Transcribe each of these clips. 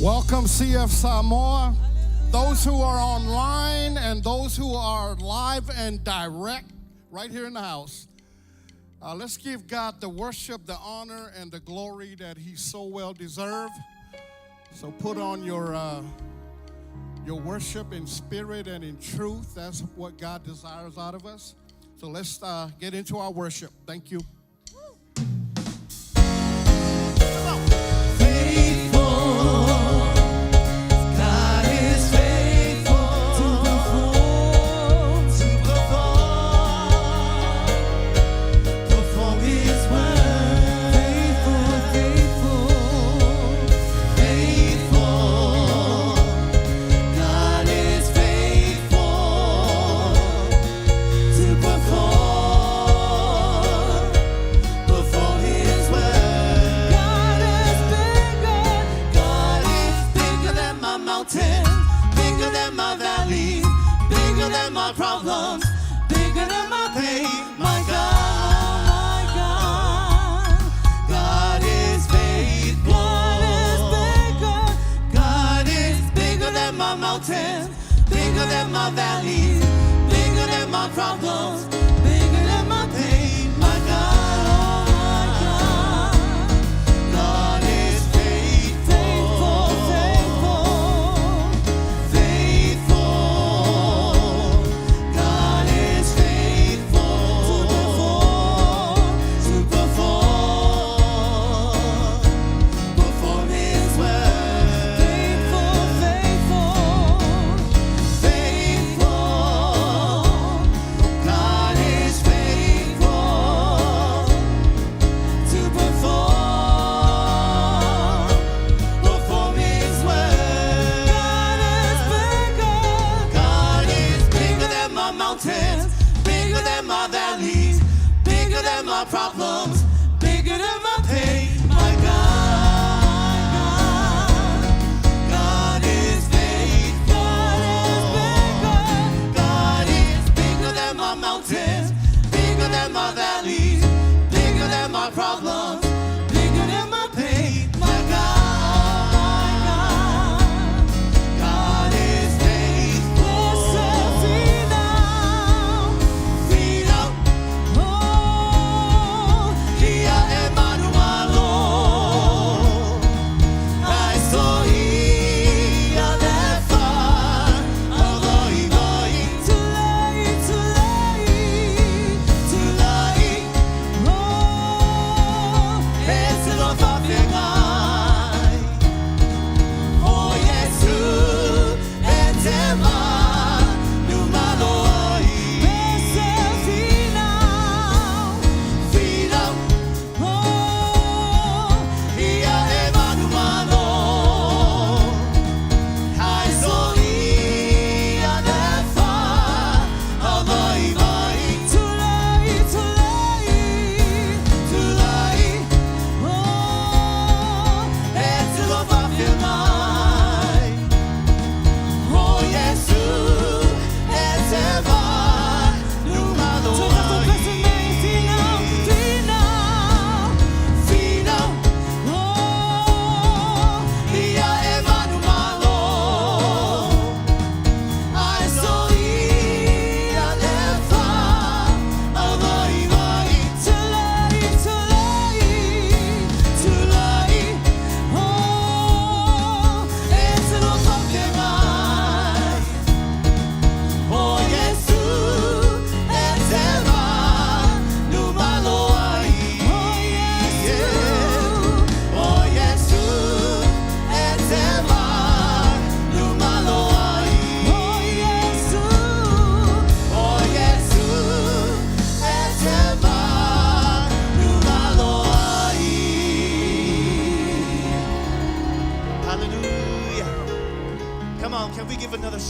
Welcome, CF Samoa. Those who are online and those who are live and direct right here in the house. Let's give God the worship, the honor, and the glory that He so well deserves. So put on your worship in spirit and in truth. That's what God desires out of us. So let's get into our worship. Thank you. Problems bigger than my pain. My God, God is faithful. God is bigger than my mountains, bigger than my valleys, bigger than my problems, bigger than my pain. My God, God is faithful, problems, bigger than my pain. My God is faithful. God is bigger than my mountains, bigger than my valleys, bigger than my problems, bigger than my pain. My God is faithful.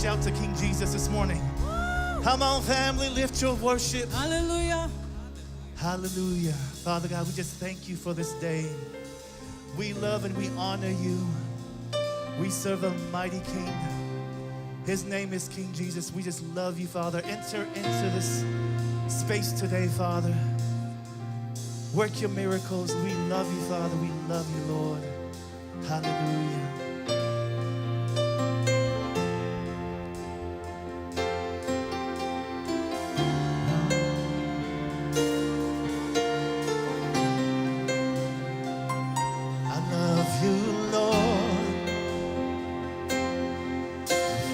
Shout to King Jesus this morning. Come on, family, lift your worship. Hallelujah. Hallelujah. Father God, we just thank you for this day. We love and we honor you. We serve a mighty King. His name is King Jesus. We just love you, Father. Enter into this space today, Father. Work your miracles. We love you, Father. We love you, Lord. Hallelujah.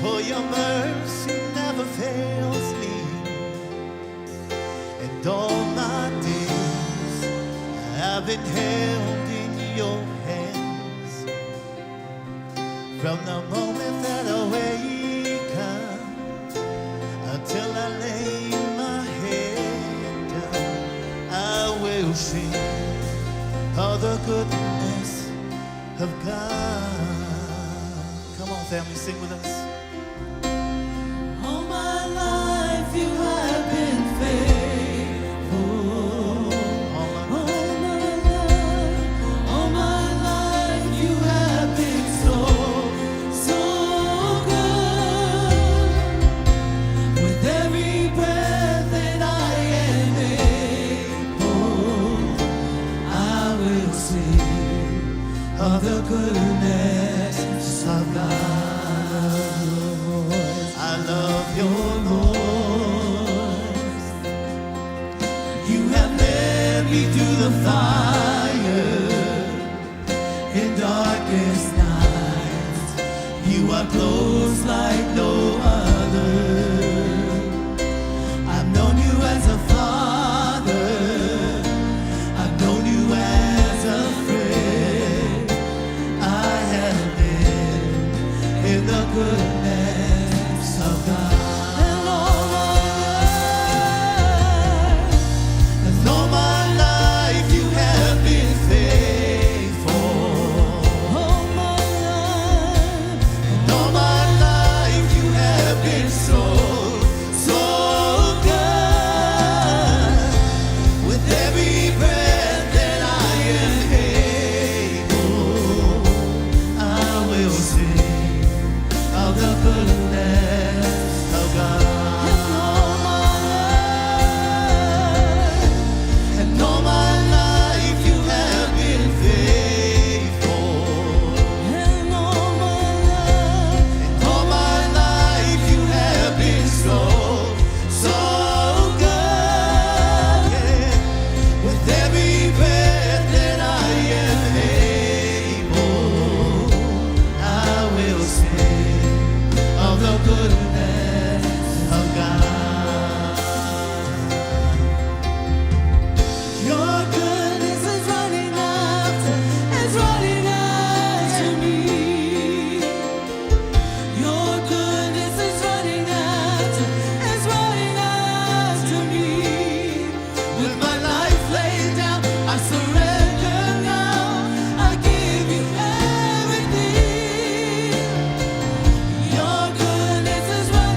For your mercy never fails me, and all my days I've been held in your hands. From the moment that I wake up until I lay my head down, I will sing of the goodness of God. Come on, family, sing with us. All my life you have been faithful. All my life you have been so, so good. With every breath that I am able, I will sing of the goodness of God. I love your voice. You have led me through the fire in darkest nights. You are close like no other. I've known you as a father. I've known you as a friend. I have lived in the goodness of God. And all my life you have been faithful. all my life, And all my life you have been so, so good. With every breath that I am able, I will sing of the goodness of God. And all my life you have been faithful. and all my life. All my life you have been so, so good. Yeah. With every breath that I am able, I will sing of the goodness of God. Your goodness is running after me. Your goodness is running after me. With my life laid down, I surrender now. I give you everything. Your goodness is running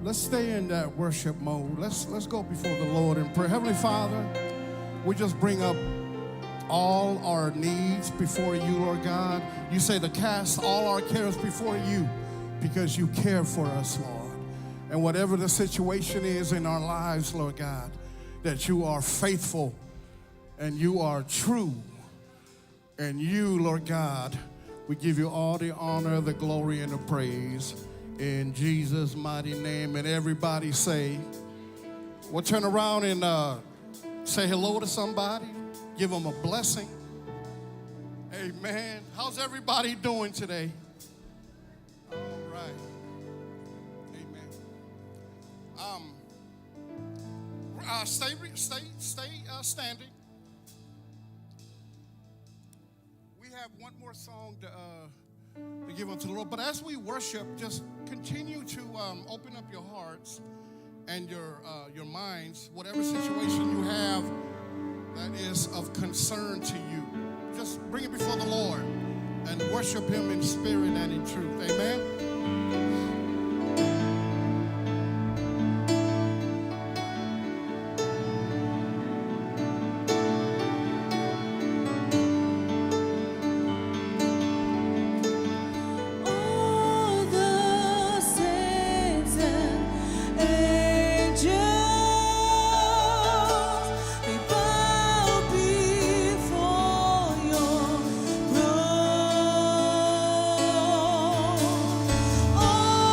Let's stay in that worship mode. Let's go before the Lord in prayer. Heavenly Father, we just bring up all our needs before you, Lord God. You say to cast all our cares before you because you care for us, Lord. And whatever the situation is in our lives, Lord God, that you are faithful and you are true. And you, Lord God, we give you all the honor, the glory, and the praise in Jesus' mighty name. And everybody say, we'll turn around and say hello to somebody. Give them a blessing. Amen. How's everybody doing today? All right. Amen. Stay standing. We have one more song to give unto the Lord. But as we worship, just continue to open up your hearts and your minds, whatever situation you have that is of concern to you. Just bring it before the Lord and worship him in spirit and in truth. Amen. Oh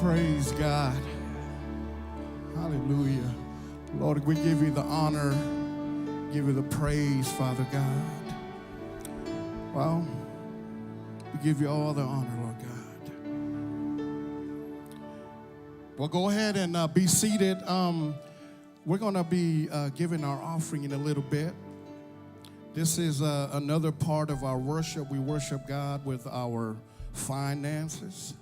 Praise God. Hallelujah. Lord, we give you the honor, give you the praise, Father God. Well, we give you all the honor, Lord God. Well, go ahead and be seated. We're going to be giving our offering in a little bit. This is another part of our worship. We worship God with our finances.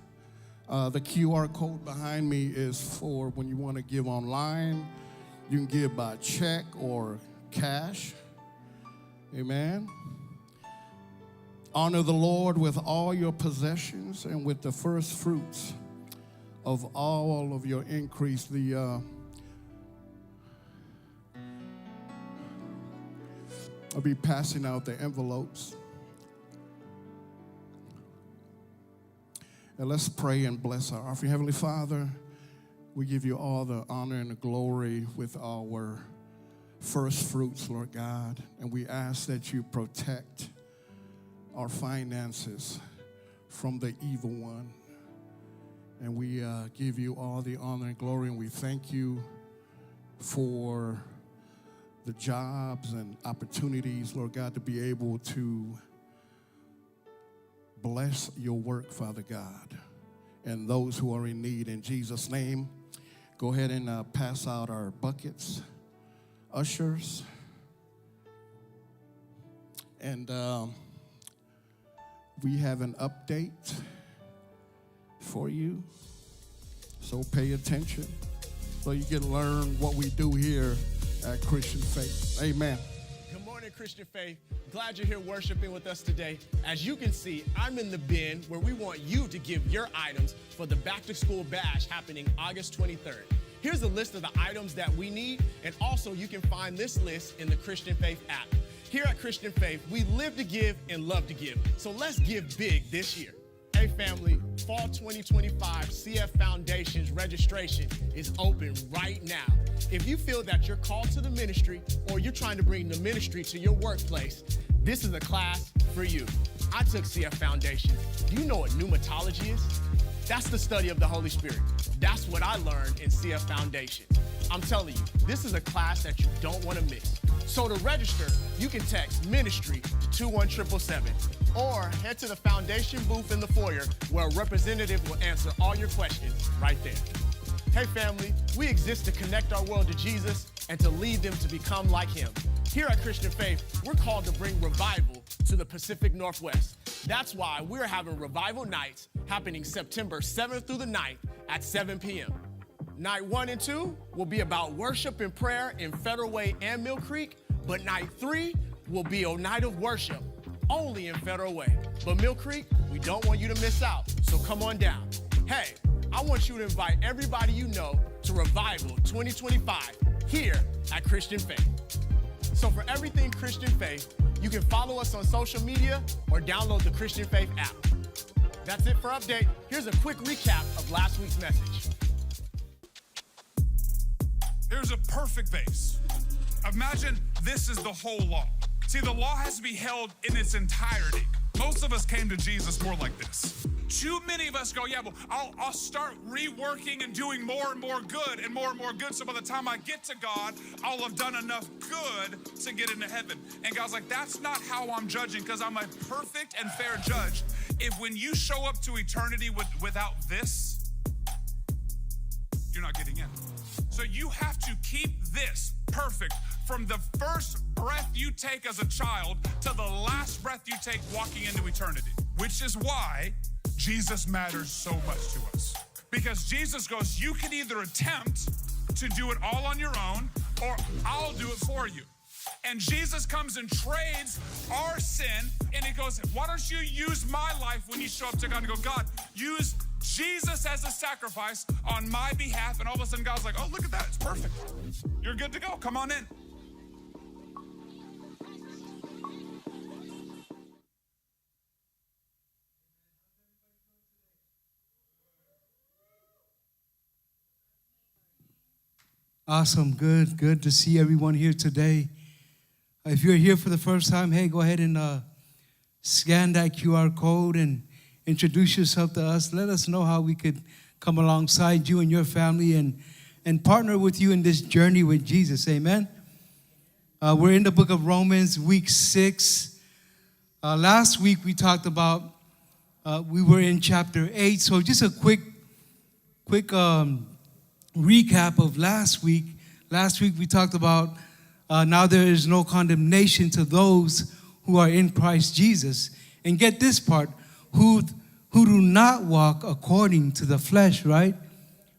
The QR code behind me is for when you want to give online. You can give by check or cash. Amen. Honor the Lord with all your possessions and with the first fruits of all of your increase. I'll be passing out the envelopes. And let's pray and bless our offering. Heavenly Father, we give you all the honor and the glory with our first fruits, Lord God. And we ask that you protect our finances from the evil one. And we give you all the honor and glory. And we thank you for the jobs and opportunities, Lord God, to be able to bless your work, Father God, and those who are in need. In Jesus' name, go ahead and pass out our buckets, ushers. And we have an update for you, so pay attention so you can learn what we do here at Christian Faith. Amen. Good morning, Christian Faith. Glad you're here worshiping with us today. As you can see, I'm in the bin where we want you to give your items for the Back to School Bash happening August 23rd. Here's a list of the items that we need, and also you can find this list in the Christian Faith app. Here at Christian Faith, we live to give and love to give. So let's give big this year. Hey family, Fall 2025 CF Foundation's registration is open right now. If you feel that you're called to the ministry or you're trying to bring the ministry to your workplace, this is a class for you. I took CF Foundation. Do you know what pneumatology is? That's the study of the Holy Spirit. That's what I learned in CF Foundation. I'm telling you, this is a class that you don't want to miss. So to register, you can text ministry to 21777 or head to the foundation booth in the foyer where a representative will answer all your questions right there. Hey family, we exist to connect our world to Jesus and to lead them to become like him. Here at Christian Faith, we're called to bring revival to the Pacific Northwest. That's why we're having revival nights happening September 7th through the 9th at 7 p.m. Night 1 and 2 will be about worship and prayer in Federal Way and Mill Creek, but night 3 will be a night of worship only in Federal Way. But Mill Creek, we don't want you to miss out, so come on down. Hey, I want you to invite everybody you know to Revival 2025 here at Christian Faith. So for everything Christian Faith, you can follow us on social media or download the Christian Faith app. That's it for update. Here's a quick recap of last week's message. Here's a perfect vase. Imagine this is the whole law. See, the law has to be held in its entirety. Most of us came to Jesus more like this. Too many of us go, yeah, well, I'll start reworking and doing more and more good and more good. So by the time I get to God, I'll have done enough good to get into heaven. And God's like, that's not how I'm judging, because I'm a perfect and fair judge. If when you show up to eternity without this, you're not getting in. So you have to keep this perfect from the first breath you take as a child to the last breath you take walking into eternity, which is why Jesus matters so much to us. Because Jesus goes, you can either attempt to do it all on your own, or I'll do it for you. And Jesus comes and trades our sin, and he goes, why don't you use my life when you show up to God and go, God, use Jesus as a sacrifice on my behalf. And all of a sudden God's like, oh, look at that, it's perfect. You're good to go, come on in. Awesome. Good to see everyone here today. If you're here for the first time, hey, go ahead and scan that QR code and introduce yourself to us. Let us know how we could come alongside you and your family and partner with you in this journey with Jesus. Amen. We're in the book of Romans, week 6. Last week we talked about, we were in chapter 8. So just a quick recap of last week. Last week we talked about now there is no condemnation to those who are in Christ Jesus. And get this part, who do not walk according to the flesh, right?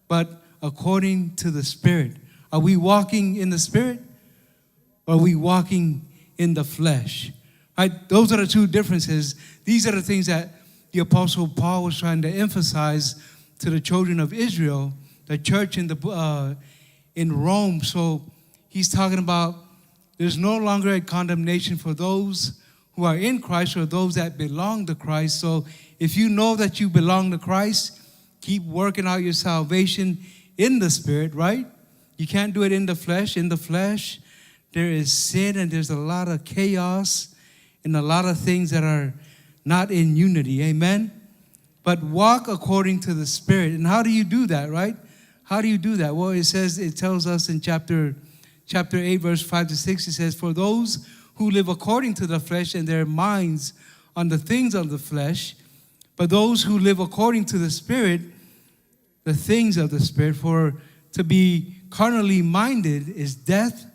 But according to the Spirit. Are we walking in the Spirit? Or are we walking in the flesh? Right? Those are the two differences. These are the things that the Apostle Paul was trying to emphasize to the children of Israel, the church in Rome. So he's talking about there's no longer a condemnation for those who are in Christ or those that belong to Christ. So if you know that you belong to Christ, keep working out your salvation in the Spirit, right? You can't do it in the flesh. In the flesh, there is sin and there's a lot of chaos and a lot of things that are not in unity. Amen? But walk according to the Spirit. And how do you do that, right? How do you do that? Well, it tells us in chapter 8, verse 5 to 6, it says, for those who live according to the flesh and their minds on the things of the flesh, but those who live according to the Spirit, the things of the Spirit. For to be carnally minded is death,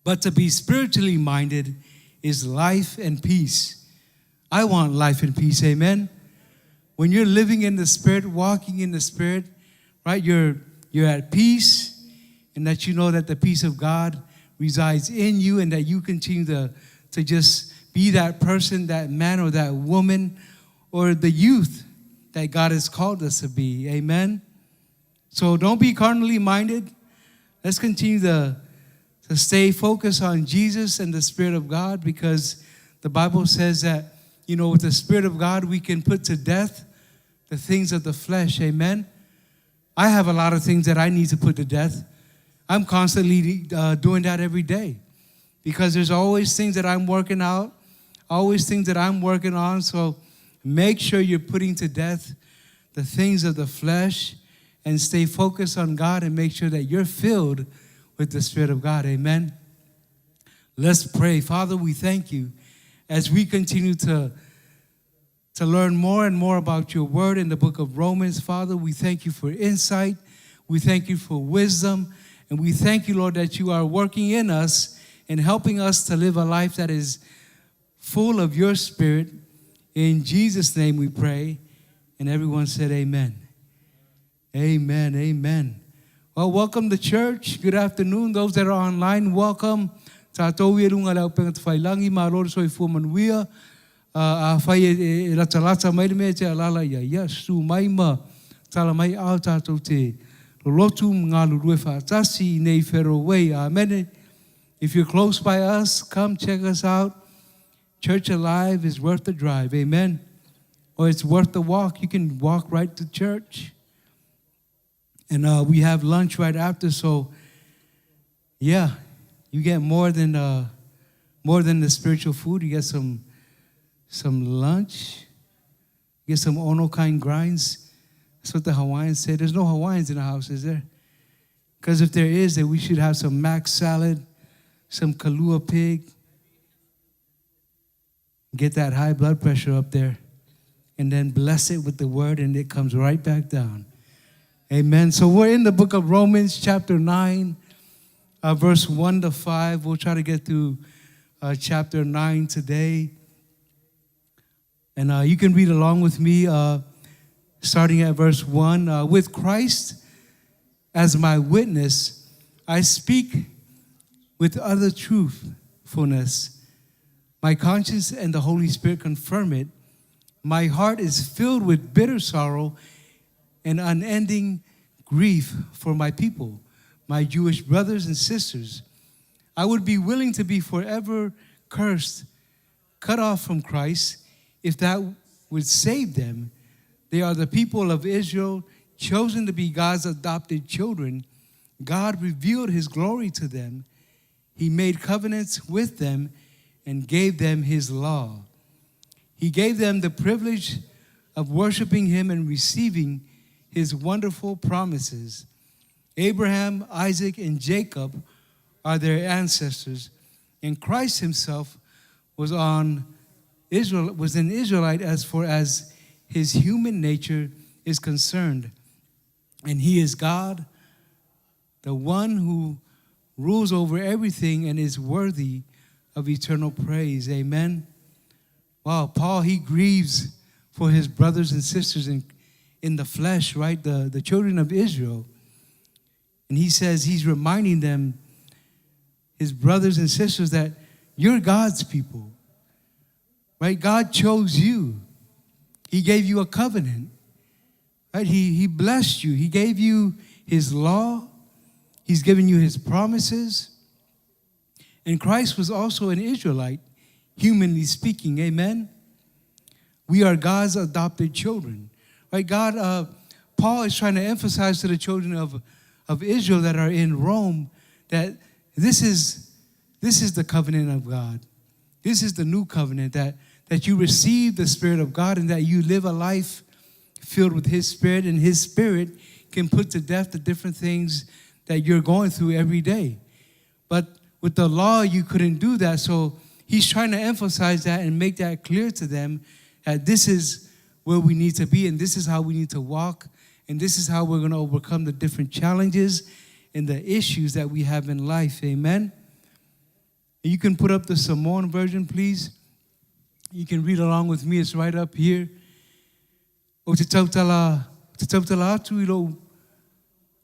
but to be spiritually minded is life and peace. I want life and peace, amen? When you're living in the Spirit, walking in the Spirit, right, you're at peace, and that you know that the peace of God resides in you, and that you continue to just be that person, that man or that woman, or the youth that God has called us to be. Amen? So don't be carnally minded. Let's continue to stay focused on Jesus and the Spirit of God, because the Bible says that, with the Spirit of God, we can put to death the things of the flesh. Amen? I have a lot of things that I need to put to death. I'm constantly doing that every day, because there's always things that I'm working out, always things that I'm working on. So make sure you're putting to death the things of the flesh and stay focused on God, and make sure that you're filled with the Spirit of God. Amen? Let's pray. Father, we thank you as we continue to learn more and more about your word in the book of Romans. Father, we thank you for insight. We thank you for wisdom. And we thank you, Lord, that you are working in us and helping us to live a life that is full of your Spirit. In Jesus' name we pray. And everyone said amen. Amen, amen. Well, welcome to church. Good afternoon. Those that are online, welcome. Tātou e runga lau pengat whailangi, mā roro soi fuamanuia. A whai e rata mai me te alala ia. Yesu mai ma tala mai au tātou te lotu ngā lurue whaatasi nei whero wei. Amen. If you're close by us, come check us out. Church Alive is worth the drive. Amen. Or it's worth the walk. You can walk right to church. And we have lunch right after, so yeah, you get more than the spiritual food. You get some lunch, you get some ono kind grinds. That's what the Hawaiians say. There's no Hawaiians in the house, is there? Because if there is, then we should have some mac salad, some kalua pig. Get that high blood pressure up there, and then bless it with the word, and it comes right back down. Amen. So we're in the book of Romans, chapter 9, verse 1 to 5. We'll try to get through chapter 9 today. And you can read along with me, starting at verse 1. With Christ as my witness, I speak with utter truthfulness. My conscience and the Holy Spirit confirm it. My heart is filled with bitter sorrow and unending grief for my people, my Jewish brothers and sisters. I would be willing to be forever cursed, cut off from Christ, if that would save them. They are the people of Israel, chosen to be God's adopted children. God revealed his glory to them. He made covenants with them and gave them his law. He gave them the privilege of worshiping him and receiving his wonderful promises. Abraham, Isaac, and Jacob are their ancestors, and Christ himself was an Israelite as far as his human nature is concerned. And he is God, the one who rules over everything and is worthy of eternal praise. Amen. Wow, Paul, he grieves for his brothers and sisters in the flesh, right? The children of Israel. And he says, he's reminding them, his brothers and sisters, that you're God's people, right? God chose you. He gave you a covenant, right? He blessed you. He gave you his law. He's given you his promises. And Christ was also an Israelite, humanly speaking, amen? We are God's adopted children, right? Paul is trying to emphasize to the children of Israel that are in Rome that this is the covenant of God. This is the new covenant, that you receive the Spirit of God and that you live a life filled with his Spirit, and his Spirit can put to death the different things that you're going through every day. But with the law, you couldn't do that. So he's trying to emphasize that and make that clear to them that this is where we need to be and this is how we need to walk and this is how we're going to overcome the different challenges and the issues that we have in life. Amen. And you can put up the Samoan version, please. You can read along with me. It's right up here. O te tautala atu I lo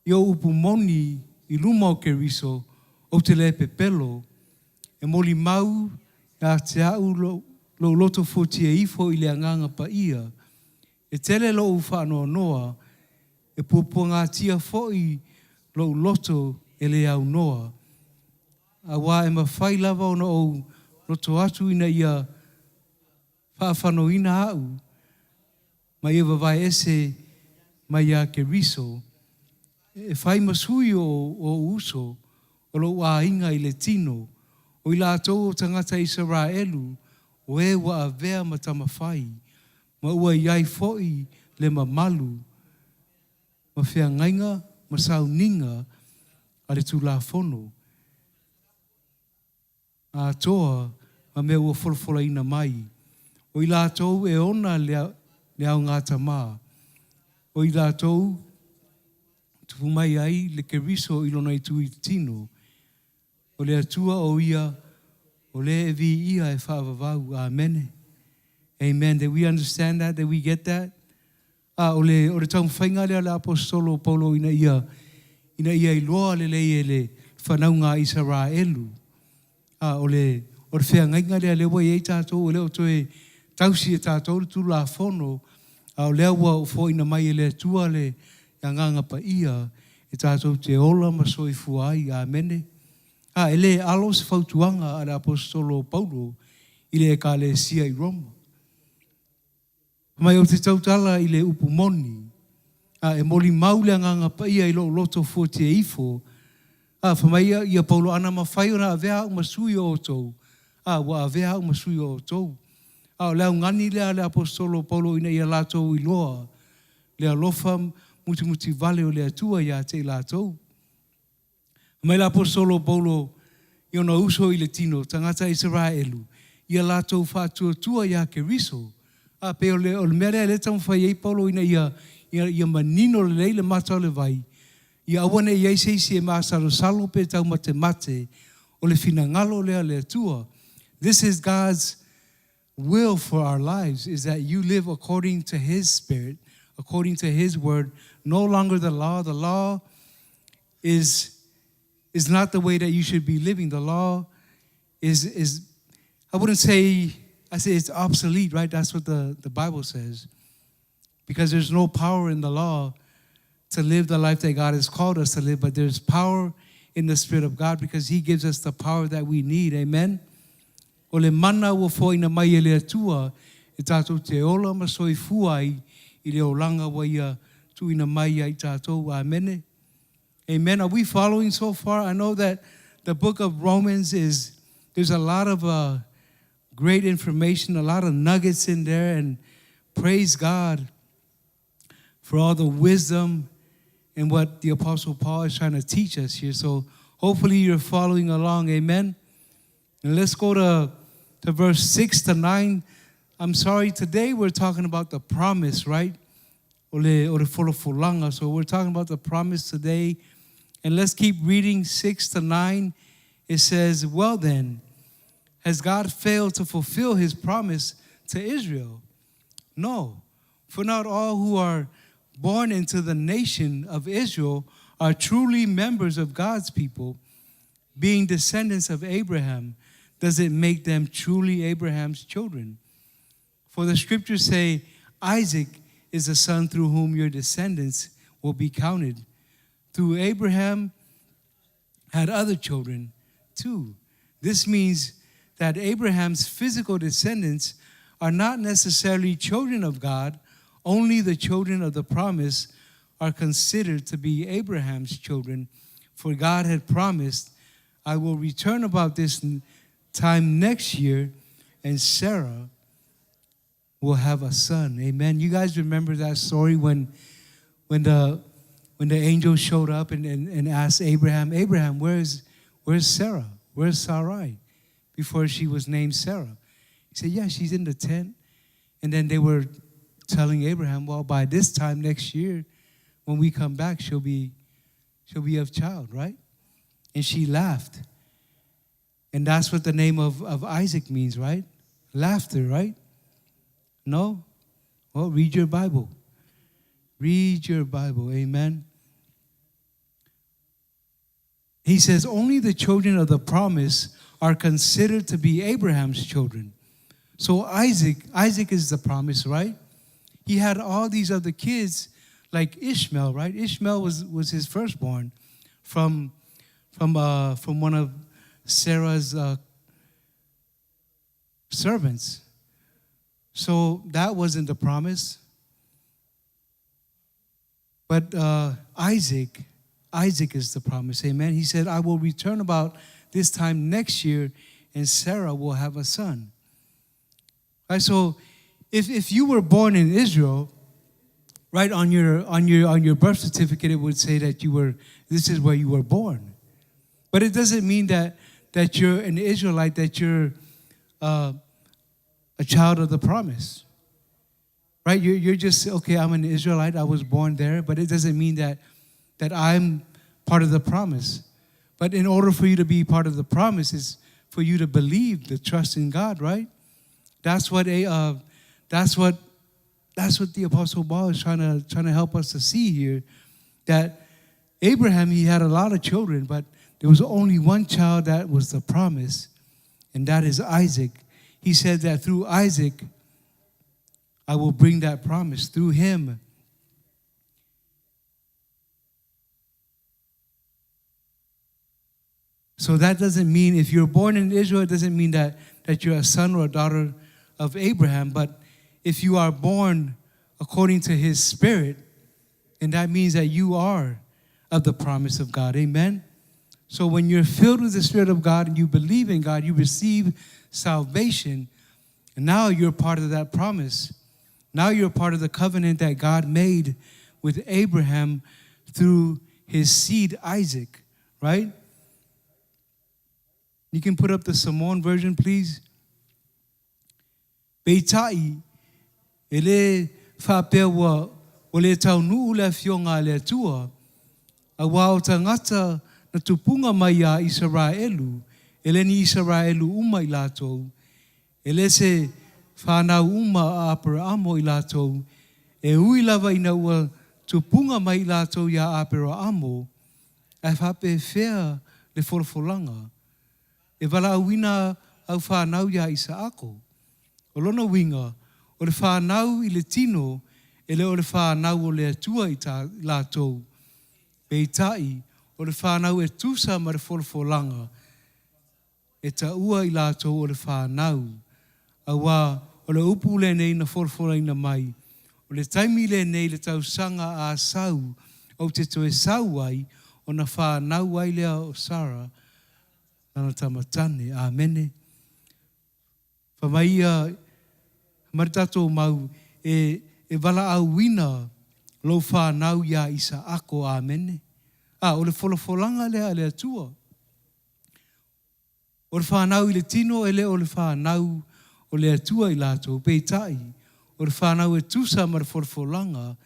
yo upumoni I luma o ke riso o te le pepelo e moli mau a te au lo loto foti e ifo I le anganga pa ia e tele lo ufano noa e pupunga tia foi lo loto e le au noa a wa e mawhai lava o no loto atu ina ia whaafano ina au ma ia wawai ese ma ia ke riso e whai masui o uso o lo wa inga I le tino o I la tō tangata Israelu o e wa a vea ma tamawhai ma ua iai foi le mamalu ma whea ngainga ma sauninga a le tūla whono a toa ma mea ua wholawhola ina mai o I la tō e ona le au ngāta mā o I la tō tupu mai ai le ke riso I lona I tui tino o le atua o ia o le e vi ia e whaavavau. Amen. Amen. That we understand that we get that. O le taum whainga lea le apostolo Paulo ina ia I loa le le whanaunga Israelu. O le whea ngainga lea le wa I tātou o le o toe tausi e tātou le tūla whono o lea wa o fo ina mai le atua le nganga pa ia e tātou te ola ma soifu ai. Amen. Ele alo se fautuanga a le apostolo Paulo I le ekalesia I Roma. Mai o te tautala I le upumoni. E moli mau le nganga pa ia I lo loto foti e ifo. Whamai ia Paulo ana mawhai ona avea au masui o tou. Wa avea au masui o tou. Leo ngani lea le apostolo Paulo ina ia latou I loa. Lea lofa muti vale o lea tua ia te latou. Mai la apostolo Paulo I ona uso I le tino tangata Israelu. Ia latou whātua tua ia ke riso. Pe o le mea le tau whai ei Paulo ina ia manino le leile matau le vai. Ia awane ia seisi e maasaro salo pe tau mate o le finangalo lea le tua. This is God's will for our lives, is that you live according to his Spirit, according to his word, no longer the law. The law is not the way that you should be living. The law is I say it's obsolete, right? That's what the Bible says. Because there's no power in the law to live the life that God has called us to live, but there's power in the Spirit of God because he gives us the power that we need. Amen. O le mana ua fo ina mai e le atua e tātou te ola ma soifua ai I le olanga wa ia tu ina mai ai tātou. Amen. Amen. Are we following so far? I know that the book of Romans there's a lot of great information, a lot of nuggets in there, and praise God for all the wisdom and what the Apostle Paul is trying to teach us here. So hopefully you're following along, amen? And let's go to verse 6 to 9. I'm sorry, today we're talking about the promise, right? So we're talking about the promise today. And let's keep reading 6 to 9. It says, well then, has God failed to fulfill his promise to Israel? No, for not all who are born into the nation of Israel are truly members of God's people. Being descendants of Abraham doesn't make them truly Abraham's children. For the scriptures say, Isaac is the son through whom your descendants will be counted. Through Abraham had other children too. This means that Abraham's physical descendants are not necessarily children of God. Only the children of the promise are considered to be Abraham's children. For God had promised, I will return about this time next year, and Sarah will have a son. Amen. You guys remember that story when the angel showed up and asked Abraham, Abraham, where's Sarah? Where's Sarai? Before she was named Sarah. He said, yeah, she's in the tent. And then they were telling Abraham, well, by this time next year, when we come back, she'll be of child, right? And she laughed. And that's what the name of Isaac means, right? Laughter, right? No? Well, read your Bible. Read your Bible, amen. He says, only the children of the promise are considered to be Abraham's children. So Isaac is the promise, right? He had all these other kids like Ishmael, right? Ishmael was his firstborn from one of Sarah's servants. So that wasn't the promise. But Isaac is the promise, amen. He said, I will return about this time next year, and Sarah will have a son. Right, so if you were born in Israel, right, on your birth certificate, it would say that this is where you were born. But it doesn't mean that you're an Israelite, that you're a child of the promise. Right? You're just, okay, I'm an Israelite, I was born there, but it doesn't mean that I'm part of the promise. But in order for you to be part of the promise is for you to believe, to trust in God, right? That's what the Apostle Paul is trying to help us to see here. That Abraham, he had a lot of children, but there was only one child that was the promise, and that is Isaac. He said that through Isaac, I will bring that promise. Through him, so that doesn't mean, if you're born in Israel, it doesn't mean that you're a son or a daughter of Abraham. But if you are born according to his spirit, then that means that you are of the promise of God. Amen? So when you're filled with the Spirit of God and you believe in God, you receive salvation, and now you're part of that promise. Now you're part of the covenant that God made with Abraham through his seed Isaac, right? You can put up the Samoan version, please. Beitai, ele whapewa o le taunu le fionga le tua, a wao tangata na tupunga mai a Israelu, ele ni Israelu uma i latou, ele se whanau uma a Aperamo i latou, e ui lava ina ua tupunga mai i latou ia Aperamo, e whape whea le wholofolanga. E wala awina au whanau ia Isaako. O lona winga, o le whanau i le tino, e le o le whanau o le atua i ta lātou. Peitai, o le whanau e tusa ma le wholofolanga, e ta ua i lātou o le whanau. Awa, o le upu le nei na wholofolanga mai, o le taimi le nei le tau sanga a sau, o te toe sau ai, o na whanau ai lea o Sarah, nana tamatane, amene. Whamaia, maritato mau, e wala au wina Lo whanau ia isa ako amene. O le wholofolanga lea le atua. O le whanau I le tino ele o le whanau o le atua I lātou peitai. O le whanau e tusa ma le wholofolanga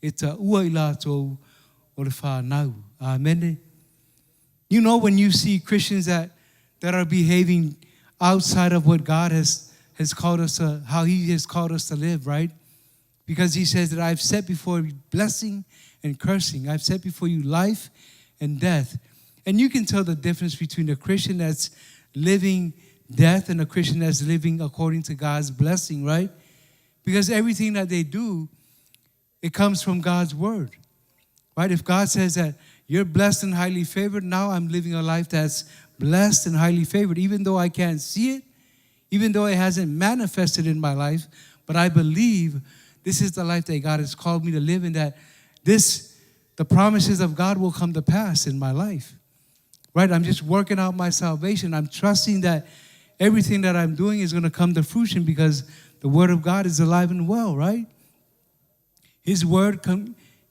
e ta ua I lātou o le whanau. Amene. You know, when you see Christians that are behaving outside of what God has called us to, how He has called us to live, right? Because He says that I've set before you blessing and cursing. I've set before you life and death. And you can tell the difference between a Christian that's living death and a Christian that's living according to God's blessing, right? Because everything that they do, it comes from God's word, right? If God says that you're blessed and highly favored, now I'm living a life that's blessed and highly favored, even though I can't see it, even though it hasn't manifested in my life, but I believe this is the life that God has called me to live in, that the promises of God will come to pass in my life, right? I'm just working out my salvation. I'm trusting that everything that I'm doing is going to come to fruition because the word of God is alive and well, right? His word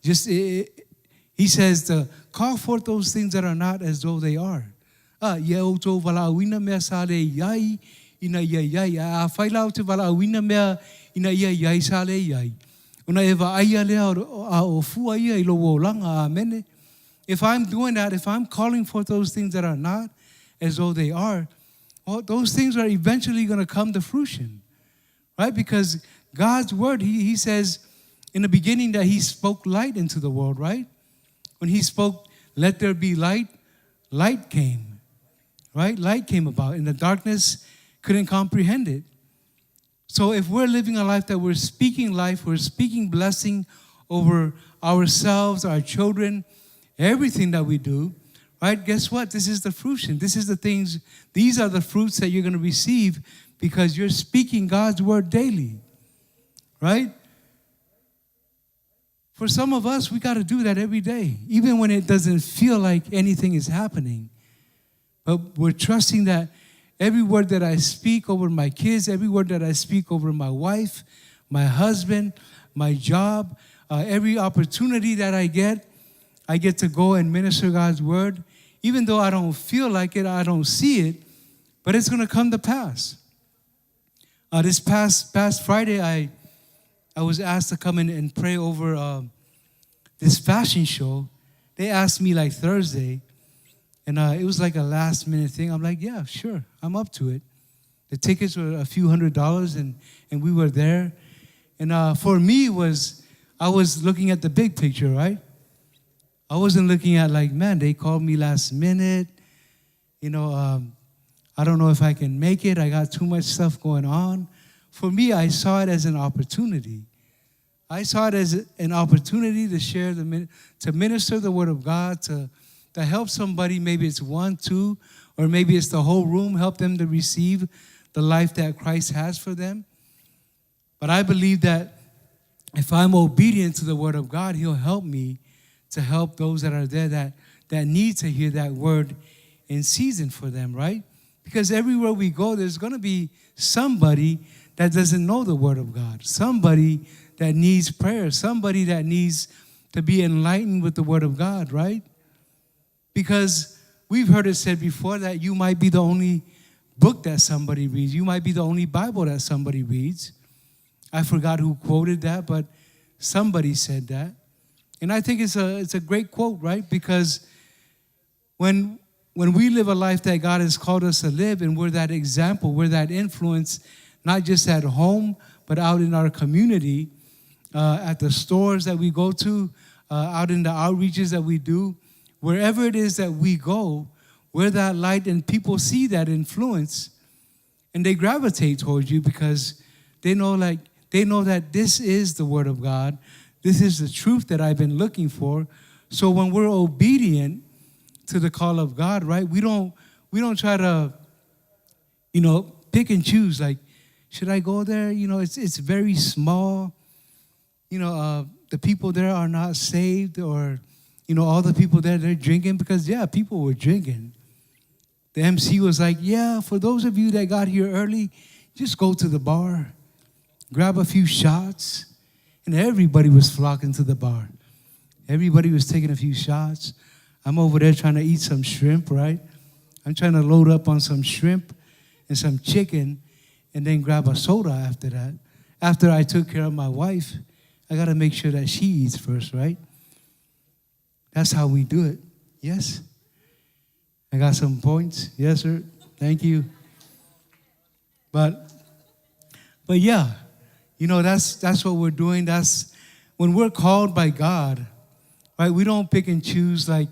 He says to call forth those things that are not as though they are. Ia o tō walaawina mea sale iai, ina ia iai. A whaila o te walaawina mea, ina ia iai sale iai. Una e aia lea o fua ia I lo langa, amene. If I'm doing that, if I'm calling forth those things that are not as though they are, well, those things are eventually going to come to fruition, right? Because God's word, he says in the beginning that He spoke light into the world, right? When He spoke, let there be light, light came, right? Light came about, and the darkness couldn't comprehend it. So if we're living a life that we're speaking life, we're speaking blessing over ourselves, our children, everything that we do, right? Guess what? This is the fruition. This is the things, these are the fruits that you're going to receive because you're speaking God's word daily, right? For some of us, we got to do that every day, even when it doesn't feel like anything is happening. But we're trusting that every word that I speak over my kids, every word that I speak over my wife, my husband, my job, every opportunity that I get to go and minister God's word. Even though I don't feel like it, I don't see it, but it's going to come to pass. This past Friday, I was asked to come in and pray over this fashion show. They asked me like Thursday, and it was like a last-minute thing. I'm like, yeah, sure, I'm up to it. The tickets were a few $100s, and we were there. And for me, I was looking at the big picture, right? I wasn't looking at like, man, they called me last minute. You know, I don't know if I can make it. I got too much stuff going on. For me, I saw it as an opportunity. I saw it as an opportunity to share, to minister the word of God, to help somebody. Maybe it's one, two, or maybe it's the whole room, help them to receive the life that Christ has for them. But I believe that if I'm obedient to the word of God, He'll help me to help those that are there that need to hear that word in season for them, right? Because everywhere we go, there's going to be somebody that doesn't know the word of God, somebody that needs prayer, somebody that needs to be enlightened with the word of God, right? Because we've heard it said before that you might be the only book that somebody reads. You might be the only Bible that somebody reads. I forgot who quoted that, but somebody said that. And I think it's a great quote, right? Because when we live a life that God has called us to live, and we're that example, we're that influence, not just at home, but out in our community, at the stores that we go to, out in the outreaches that we do, wherever it is that we go, we're that light, and people see that influence, and they gravitate towards you because they know that this is the word of God. This is the truth that I've been looking for. So when we're obedient to the call of God, right, we don't try to, pick and choose. Like, should I go there? It's very small. The people there are not saved, or, all the people there, they're drinking because, yeah, people were drinking. The MC was like, yeah, for those of you that got here early, just go to the bar, grab a few shots. And everybody was flocking to the bar. Everybody was taking a few shots. I'm over there trying to eat some shrimp, right? I'm trying to load up on some shrimp and some chicken and then grab a soda after that. After I took care of my wife, I got to make sure that she eats first, right? That's how we do it. Yes? I got some points. Yes, sir. Thank you. But yeah, you know, that's what we're doing. That's when we're called by God, right? We don't pick and choose like,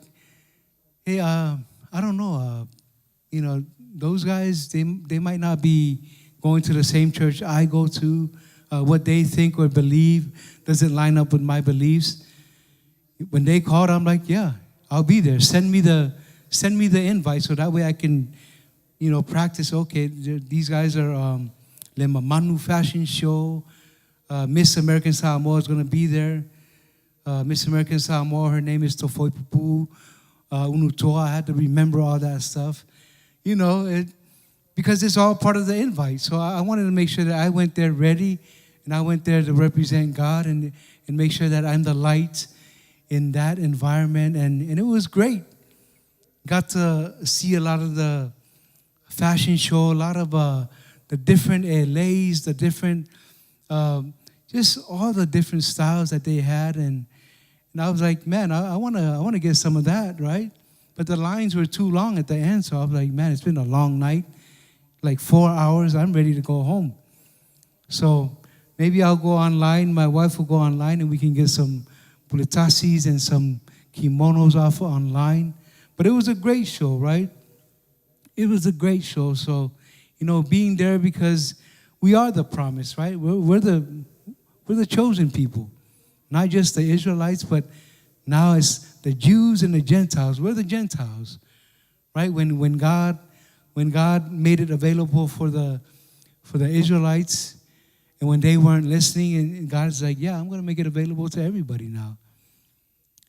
hey, I don't know, you know, those guys, they might not be going to the same church I go to. What they think or believe doesn't line up with my beliefs. When they called, I'm like, yeah, I'll be there. Send me the invite so that way I can, you know, practice. Okay, these guys are Le Manu fashion show. Miss American Samoa is going to be there. Miss American Samoa, her name is Tofoi Pupu Unutoa. I had to remember all that stuff, you know, because it's all part of the invite. So I wanted to make sure that I went there ready, and I went there to represent God and make sure that I'm the light in that environment. And it was great. Got to see a lot of the fashion show, a lot of the different LAs, the different, just all the different styles that they had. And I was like, man, I wanna get some of that, right? But the lines were too long at the end, so I was like, man, it's been a long night, like 4 hours. I'm ready to go home. So maybe I'll go online. My wife will go online, and we can get some pulitasis and some kimonos off online. But it was a great show, right? It was a great show. So, you know, being there because we are the promise, right? We're the chosen people. Not just the Israelites, but now it's the Jews and the Gentiles. We're the Gentiles, right? When God made it available for the Israelites, and when they weren't listening, and God's like, yeah, I'm going to make it available to everybody now.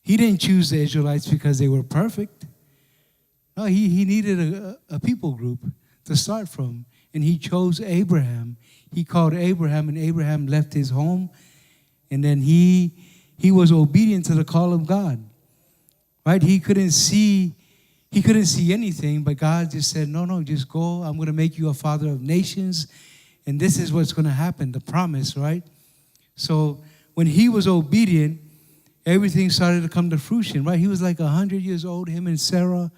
He didn't choose the Israelites because they were perfect. No, he needed a people group to start from, and he chose Abraham. He called Abraham, and Abraham left his home, and then he was obedient to the call of God. Right? He couldn't see anything, but God just said, no, just go. I'm going to make you a father of nations, and this is what's going to happen, the promise, right? So when he was obedient, everything started to come to fruition, right? He was like 100 years old, him and Sarah,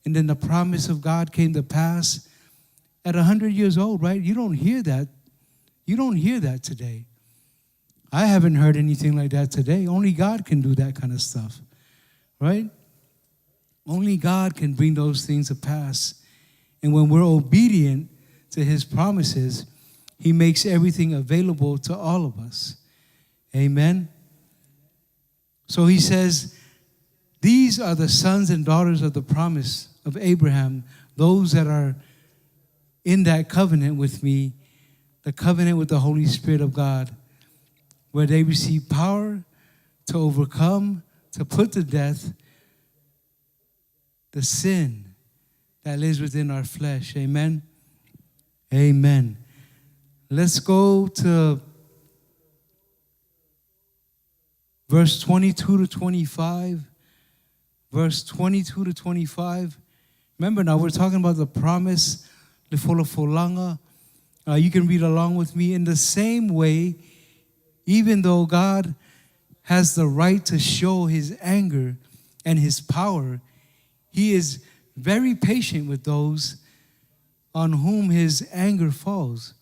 and then the promise of God came to pass at 100 years old, right? You don't hear that. You don't hear that today. I haven't heard anything like that today. Only God can do that kind of stuff, right? Only God can bring those things to pass. And when we're obedient to his promises, he makes everything available to all of us. Amen? So he says, these are the sons and daughters of the promise of Abraham, those that are in that covenant with me, the covenant with the Holy Spirit of God, where they receive power to overcome, to put to death the sin that lives within our flesh. Amen? Amen. Let's go to verse 22 to 25. Verse 22 to 25. Remember now, we're talking about the promise, the Fololanga. You can read along with me. In the same way, even though God has the right to show his anger and his power, he is very patient with those on whom his anger falls,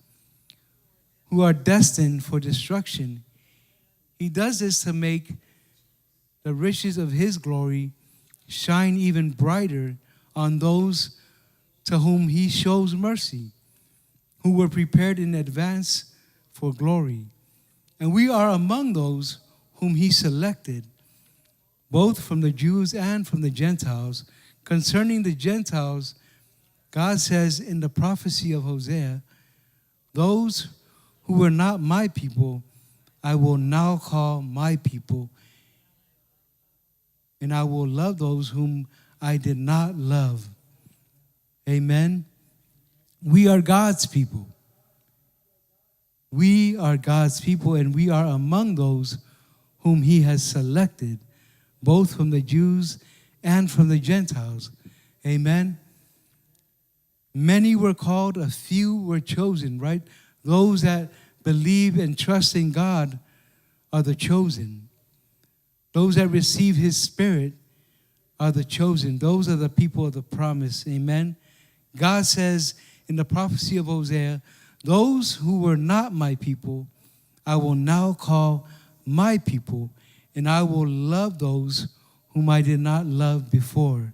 who are destined for destruction. He does this to make the riches of his glory shine even brighter on those to whom he shows mercy, who were prepared in advance for glory. And we are among those whom he selected, both from the Jews and from the Gentiles. Concerning the Gentiles, God says in the prophecy of Hosea, those who were not my people, I will now call my people, and I will love those whom I did not love. Amen. We are God's people. We are God's people, and we are among those whom he has selected, both from the Jews and from the Gentiles. Amen. Many were called, a few were chosen, right? Those that believe and trust in God are the chosen. Those that receive his Spirit are the chosen. Those are the people of the promise. Amen. God says in the prophecy of Hosea, those who were not my people, I will now call my people, and I will love those whom I did not love before.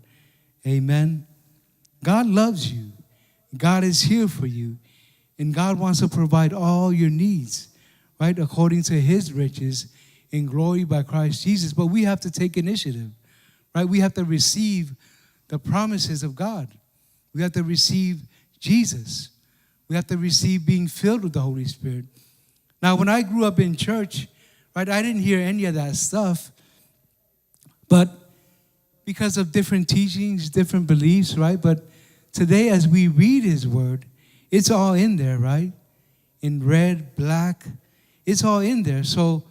Amen. God loves you. God is here for you. And God wants to provide all your needs, right, according to his riches in glory by Christ Jesus. But we have to take initiative, right? We have to receive the promises of God. We have to receive Jesus. We have to receive being filled with the Holy Spirit. Now, when I grew up in church, right, I didn't hear any of that stuff. But because of different teachings, different beliefs, right? But today, as we read his word, it's all in there, right? In red, black, it's all in there. So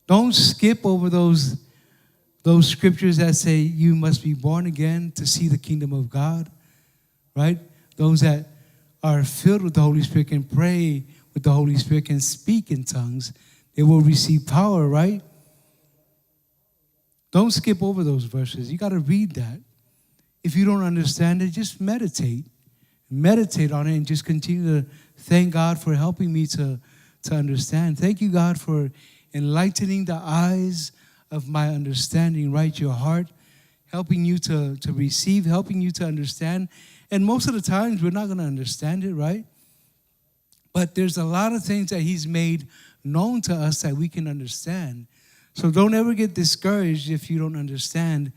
don't skip over those scriptures that say you must be born again to see the kingdom of God, right? Those that are filled with the Holy Spirit can pray with the Holy Spirit, can speak in tongues. They will receive power, right? Don't skip over those verses. You got to read that. If you don't understand it, just meditate. Meditate on it and just continue to thank God for helping me to understand. Thank you, God, for enlightening the eyes of my understanding, right? Your heart, helping you to receive, helping you to understand. And most of the times, we're not going to understand it, right? But there's a lot of things that he's made known to us that we can understand. So don't ever get discouraged if you don't understand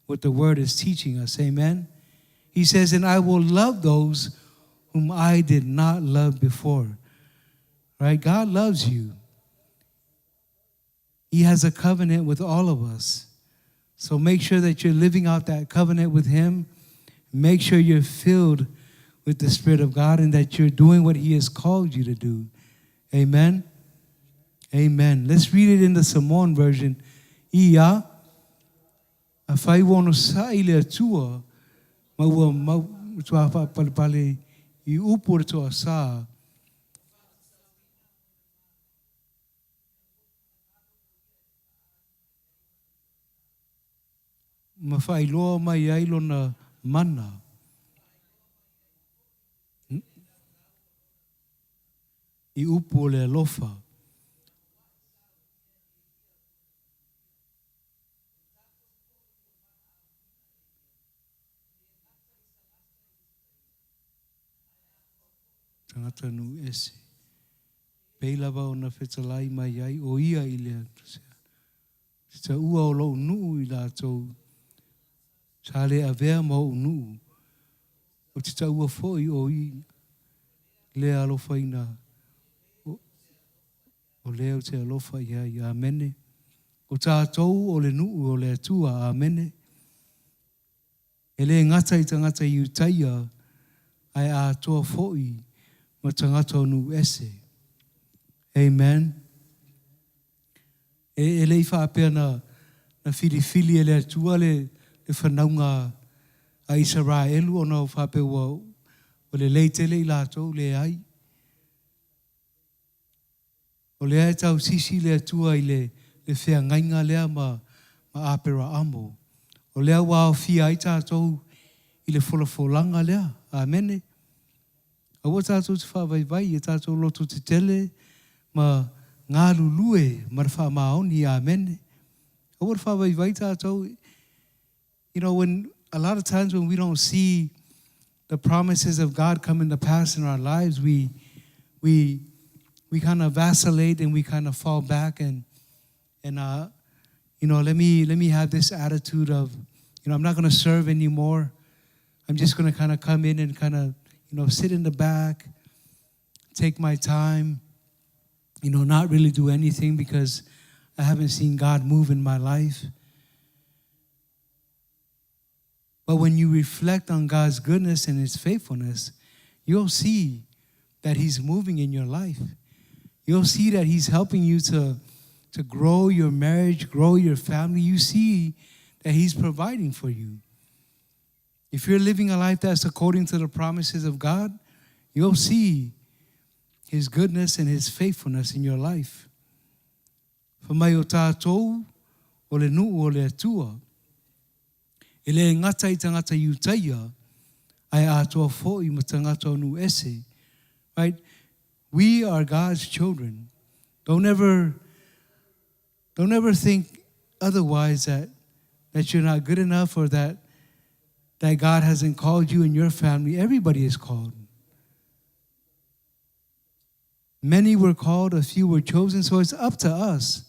what the word is teaching us. Amen? He says, and I will love those whom I did not love before. Right? God loves you. He has a covenant with all of us. So make sure that you're living out that covenant with him. Make sure you're filled with the Spirit of God and that you're doing what he has called you to do. Amen? Amen. Let's read it in the Samoan version. Ia, a whai wono sa ile atua, maua tua pale I upo toa sa. Ma whai loa mai ailo na mana. I upo le alofa. Tangata nu ese. Peilava o na whetalai mai ai o ia I lea. Sa ua o lau nuu I la tau. Sa le avea ma o nuu. O te ta ua foi o I lea alofa ina. O lea o te alofa ia I amene. O tātou o le nuu o le atua amene. E le ngata I tangata I utaia ai a toa foi. Ma tangata nu ese. Amen. E lei whaapea na whiriwhiri e le atua le whanaunga a Israelu o na whaapea o le leitele I lātou le ai. O le ai tau sisi le atua I le whea ngainga lea ma apera amo. O lea wao fia ai tātou I le wholafolanga lea. Amene. Awa tātou te whawaiwai, e tātou loto te tele, ma ngā lulue, ma wha maoni, amen. Awa whawaiwai tātou, you know, when a lot of times when we don't see the promises of God come into pass in our lives, we kind of vacillate and we kind of fall back and you know, let me have this attitude of, you know, I'm not going to serve anymore. I'm just going to kind of come in and kind of, you know, sit in the back, take my time, you know, not really do anything because I haven't seen God move in my life. But when you reflect on God's goodness and his faithfulness, you'll see that he's moving in your life. you'll see that He's helping you to grow your marriage, grow your family. You see that He's providing for you. If you're living a life that's according to the promises of God, you'll see His goodness and His faithfulness in your life. Whamai o tātou, o le nuu o le atua. E le ngata I tangata iutaia, ai atua fo'i ma tangata o nu ese. Right? We are God's children. Don't ever think otherwise that you're not good enough or that God hasn't called you and your family. Everybody is called. Many were called, a few were chosen, so it's up to us.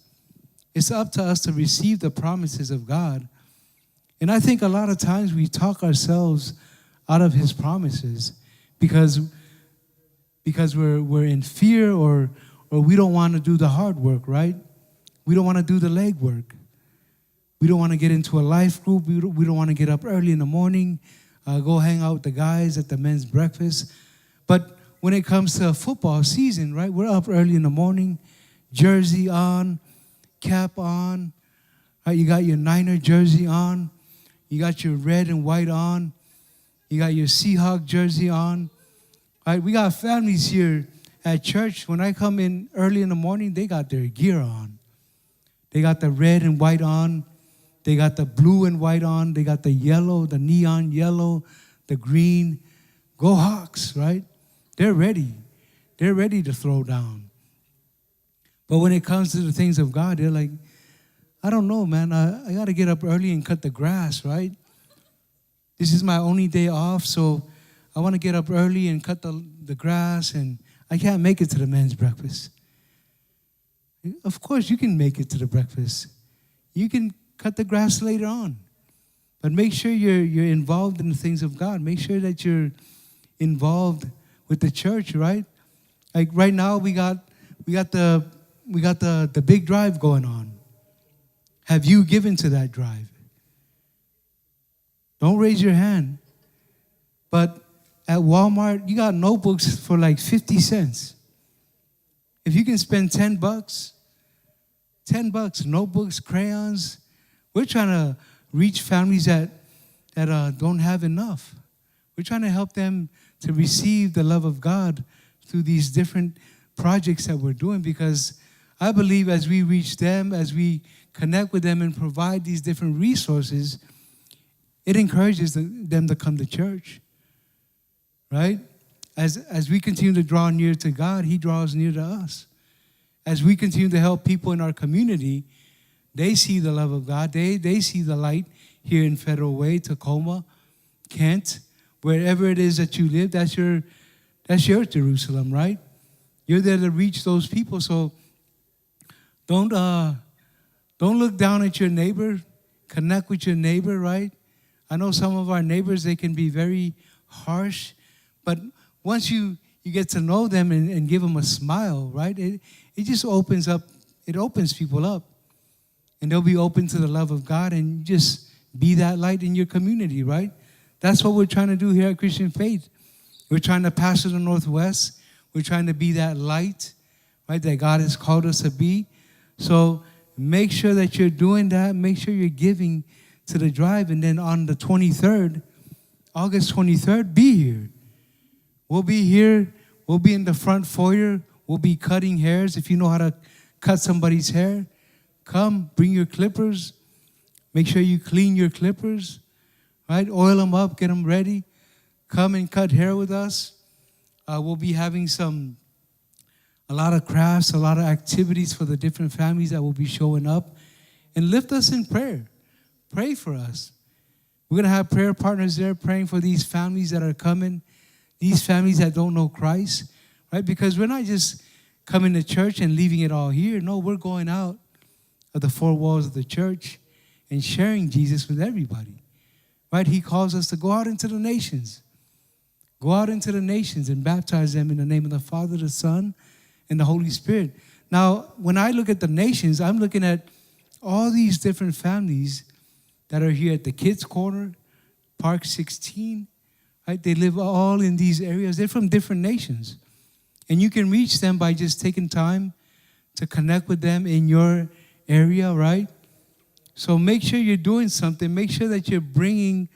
It's up to us to receive the promises of God. And I think a lot of times we talk ourselves out of His promises because we're in fear or we don't want to do the hard work, right? We don't want to do the leg work. We don't want to get into a life group. We don't want to get up early in the morning, go hang out with the guys at the men's breakfast. But when it comes to football season, right, we're up early in the morning, jersey on, cap on, right? You got your Niner jersey on. You got your red and white on. You got your Seahawk jersey on. Right? We got families here at church. When I come in early in the morning, they got their gear on. They got the red and white on. They got the blue and white on. They got the yellow, the neon yellow, the green. Go Hawks, right? They're ready. They're ready to throw down. But when it comes to the things of God, they're like, I don't know, man. I got to get up early and cut the grass, right? This is my only day off, so I want to get up early and cut the grass, and I can't make it to the men's breakfast. Of course, you can make it to the breakfast. You can cut the grass later on. But make sure you're involved in the things of God. Make sure that you're involved with the church, right? Like right now, we got the big drive going on. Have you given to that drive? Don't raise your hand. But at Walmart, you got notebooks for like 50 cents. If you can spend $10, notebooks, crayons. We're trying to reach families that don't have enough. We're trying to help them to receive the love of God through these different projects that we're doing, because I believe as we reach them, as we connect with them and provide these different resources, it encourages them to come to church, right? As we continue to draw near to God, He draws near to us. As we continue to help people in our community, they see the love of God. They see the light here in Federal Way, Tacoma, Kent, wherever it is that you live. That's your Jerusalem, right? You're there to reach those people. So don't look down at your neighbor. Connect with your neighbor, right? I know some of our neighbors, they can be very harsh, but once you get to know them and give them a smile, right? It just opens people up. And they'll be open to the love of God, and just be that light in your community, right? That's what we're trying to do here at Christian Faith. We're trying to pastor the Northwest. We're trying to be that light, right, that God has called us to be. So make sure that you're doing that. Make sure you're giving to the drive. And then on the 23rd, August 23rd, be here. We'll be here. We'll be in the front foyer. We'll be cutting hairs. If you know how to cut somebody's hair, come, bring your clippers. Make sure you clean your clippers, right? Oil them up, get them ready. Come and cut hair with us. We'll be having a lot of crafts, a lot of activities for the different families that will be showing up. And lift us in prayer. Pray for us. We're going to have prayer partners there praying for these families that are coming, these families that don't know Christ, right? Because we're not just coming to church and leaving it all here. No, we're going out of the four walls of the church and sharing Jesus with everybody, right? He calls us to go out into the nations. Go out into the nations and baptize them in the name of the Father, the Son, and the Holy Spirit. Now, when I look at the nations, I'm looking at all these different families that are here at the Kids Corner, Park 16, right? They live all in these areas. They're from different nations. And you can reach them by just taking time to connect with them in your area, right? So make sure you're doing something. Make sure that you're bringing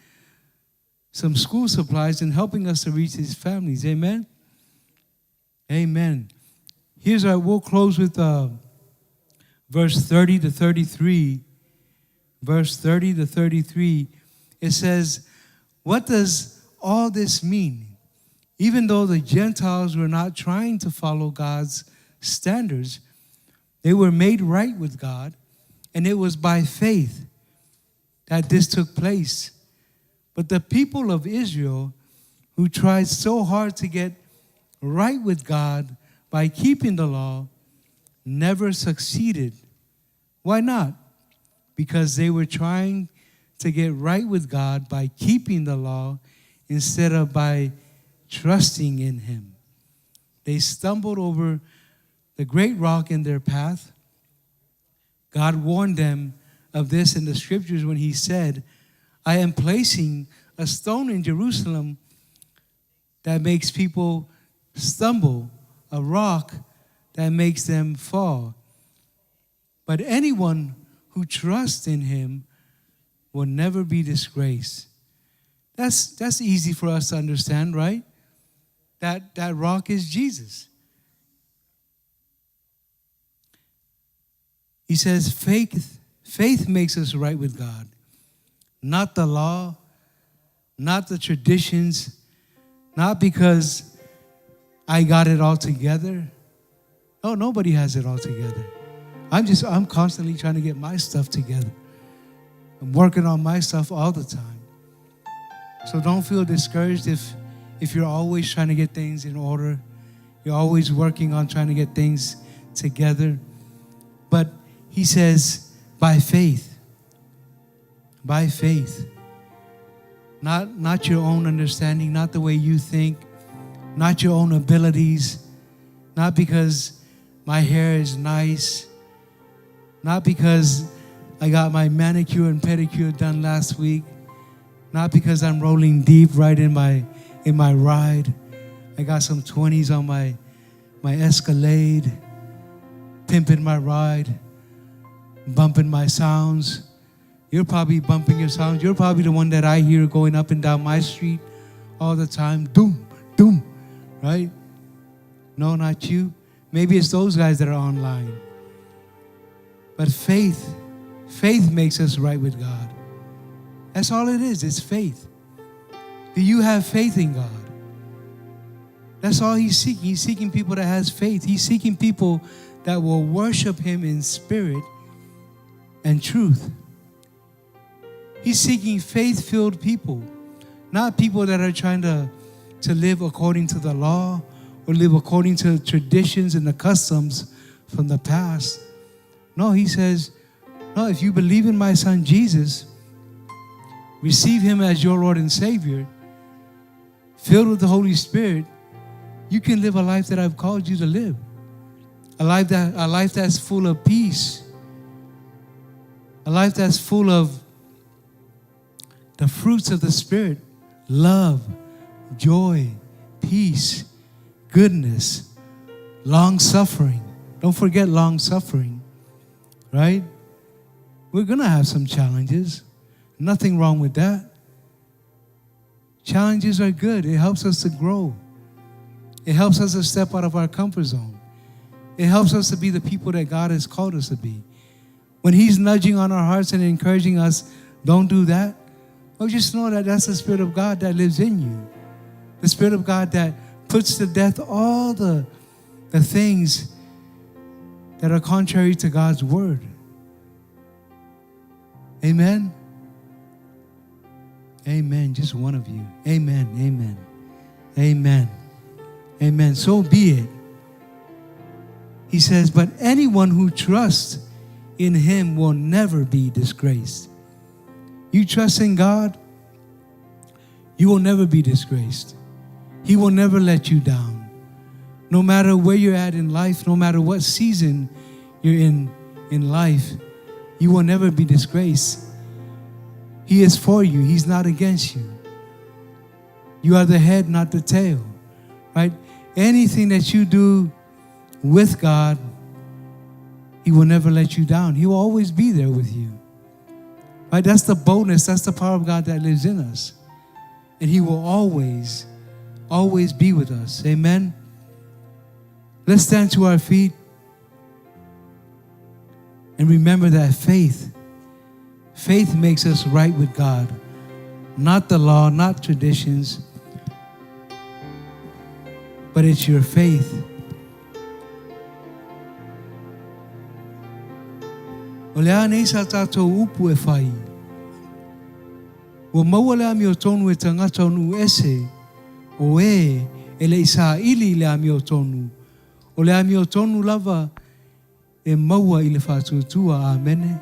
some school supplies and helping us to reach these families. Amen? Amen. We'll close with verse 30 to 33. Verse 30 to 33. It says, what does all this mean? Even though the Gentiles were not trying to follow God's standards, they were made right with God, and it was by faith that this took place. But the people of Israel, who tried so hard to get right with God by keeping the law, never succeeded. Why not? Because they were trying to get right with God by keeping the law instead of by trusting in Him. They stumbled over the great rock in their path. God warned them of this in the scriptures when He said, I am placing a stone in Jerusalem that makes people stumble, a rock that makes them fall. But anyone who trusts in Him will never be disgraced. That's easy for us to understand, right? That rock is Jesus. He says faith makes us right with God. Not the law, not the traditions, not because I got it all together. No, nobody has it all together. I'm constantly trying to get my stuff together. I'm working on my stuff all the time. So don't feel discouraged if you're always trying to get things in order. You're always working on trying to get things together. But He says, by faith. By faith. Not your own understanding, not the way you think, not your own abilities, not because my hair is nice, not because I got my manicure and pedicure done last week, not because I'm rolling deep right in my ride. I got some 20s on my Escalade, pimping my ride, bumping my sounds. You're probably bumping your sounds. You're probably the one that I hear going up and down my street all the time. Doom, doom, right? No, not you. Maybe it's those guys that are online. But faith makes us right with God. That's all it is. It's faith. Do you have faith in God? That's all He's seeking. He's seeking people that has faith. He's seeking people that will worship Him in spirit and truth. He's seeking faith-filled people, not people that are trying to live according to the law or live according to traditions and the customs from the past. No, He says, no, if you believe in my Son Jesus, receive Him as your Lord and Savior, filled with the Holy Spirit, you can live a life that I've called you to live. A life that's full of peace. A life that's full of the fruits of the Spirit: love, joy, peace, goodness, long-suffering. Don't forget long-suffering, right? We're going to have some challenges. Nothing wrong with that. Challenges are good. It helps us to grow. It helps us to step out of our comfort zone. It helps us to be the people that God has called us to be. When He's nudging on our hearts and encouraging us, don't do that, well, just know that that's the Spirit of God that lives in you. The Spirit of God that puts to death all the things that are contrary to God's word. Amen? Amen. Just one of you. Amen. Amen. Amen. Amen. So be it. He says, but anyone who trusts in Him will never be disgraced. You trust in God, you will never be disgraced. He will never let you down. No matter where you're at in life, no matter what season you're in life, you will never be disgraced. He is for you. He's not against you. You are the head, not the tail, right? anything that you do with God, He will never let you down. He will always be there with you. Right? That's the boldness, that's the power of God that lives in us. And He will always, always be with us. Amen. Let's stand to our feet and remember that faith makes us right with God. Not the law, not traditions, but it's your faith. O lea nei sa tātou upu e whai. Wa maua lea mi o tonu e tangata onu ese, o e le isa ili lea mi o tonu. O lea mi o tonu lava e maua i le whātuatua, amene.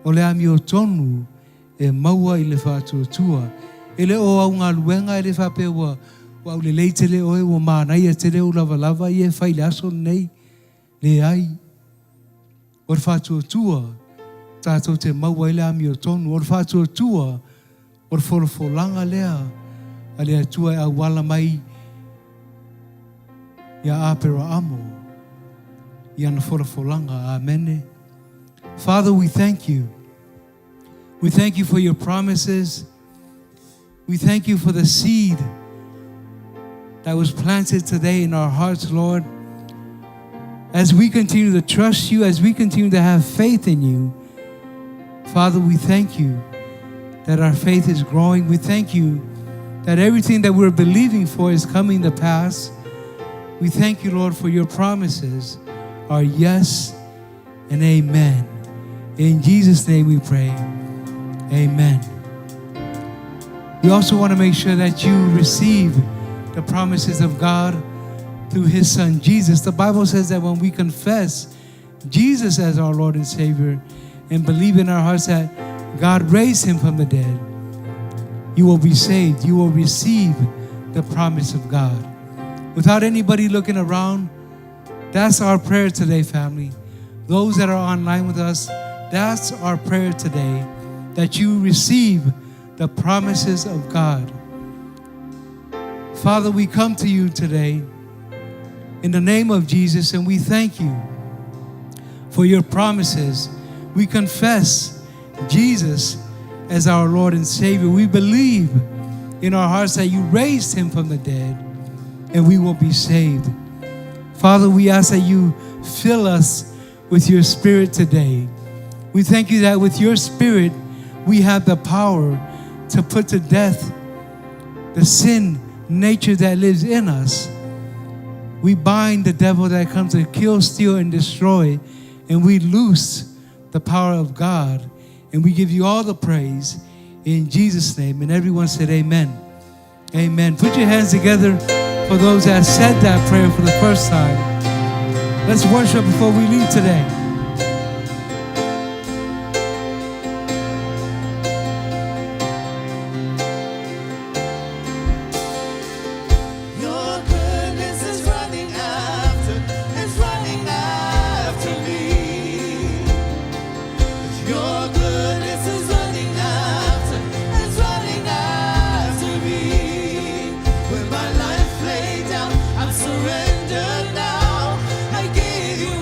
O lea mi o tonu e maua i le whātuatua. E le o au ngā luenga e le whapewa, wa au le leite le oe wa mānai e te leo lava lava i e whai le aso nei, le ai. O le whātuatua, tātou te maua i lea mi o tonu. O le whātuatua, o le wholofolanga lea, a lea tua e au wala mai ia apera amo, ia na wholofolanga, amene. Father, we thank you. We thank you for your promises. We thank you for the seed that was planted today in our hearts, Lord. As we continue to trust you, as we continue to have faith in you, Father, we thank you that our faith is growing. We thank you that everything that we're believing for is coming to pass. We thank you, Lord, for your promises are yes and amen. In Jesus' name we pray, amen. We also want to make sure that you receive the promises of God through His Son, Jesus. The Bible says that when we confess Jesus as our Lord and Savior and believe in our hearts that God raised Him from the dead, you will be saved. You will receive the promise of God. Without anybody looking around, that's our prayer today, family. Those that are online with us, that's our prayer today, that you receive the promises of God. Father, we come to you today in the name of Jesus, and we thank you for your promises. We confess Jesus as our Lord and Savior. We believe in our hearts that you raised Him from the dead, and we will be saved. Father, we ask that you fill us with your Spirit today. We thank you that with your Spirit, we have the power to put to death the sin nature that lives in us. We bind the devil that comes to kill, steal, and destroy, and we loose the power of God, and we give you all the praise in Jesus' name. And everyone said amen. Amen. Put your hands together for those that said that prayer for the first time. Let's worship before we leave today. Your goodness is running after me. Your goodness is running after me. When my life laid down, I'm surrendered now. I give you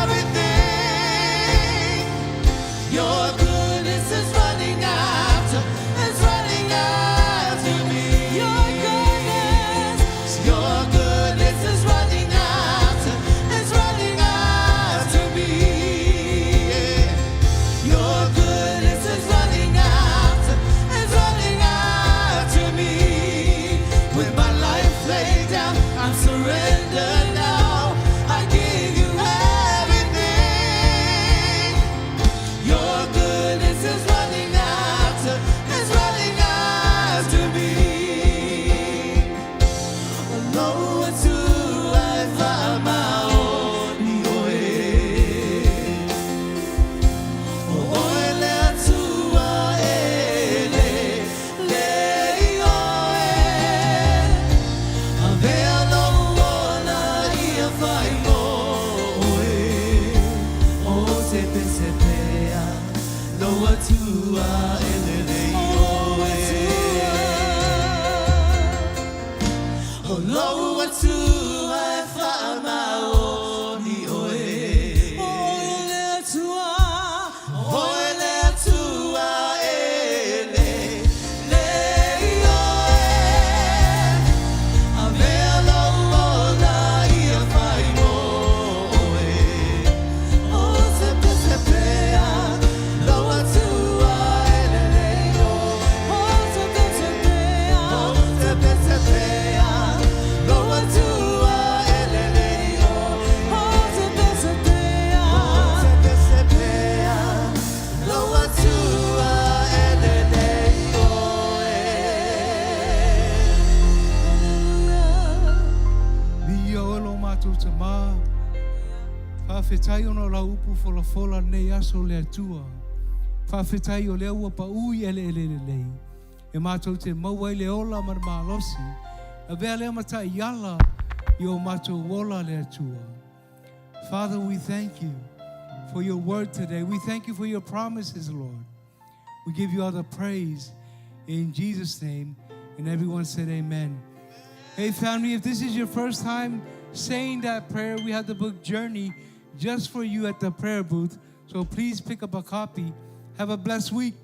everything. Your goodness is running after me. Your goodness is running after me. Your goodness is running after me. When my life laid down, I'm surrendered now. I give you everything. Your goodness is running after Whawhetai ono la upu fola nei aso le atua. Whawhetai o lea ua pa ui ele lei. E mātou te maua le ola ma malosi. A vea lea mata I ala I o mātou wola le atua. Father, we thank you for your word today. We thank you for your promises, Lord. We give you all the praise in Jesus' name. And everyone said amen. Hey, family, if this is your first time saying that prayer, we have the book Journey just for you at the prayer booth. So please pick up a copy. Have a blessed week.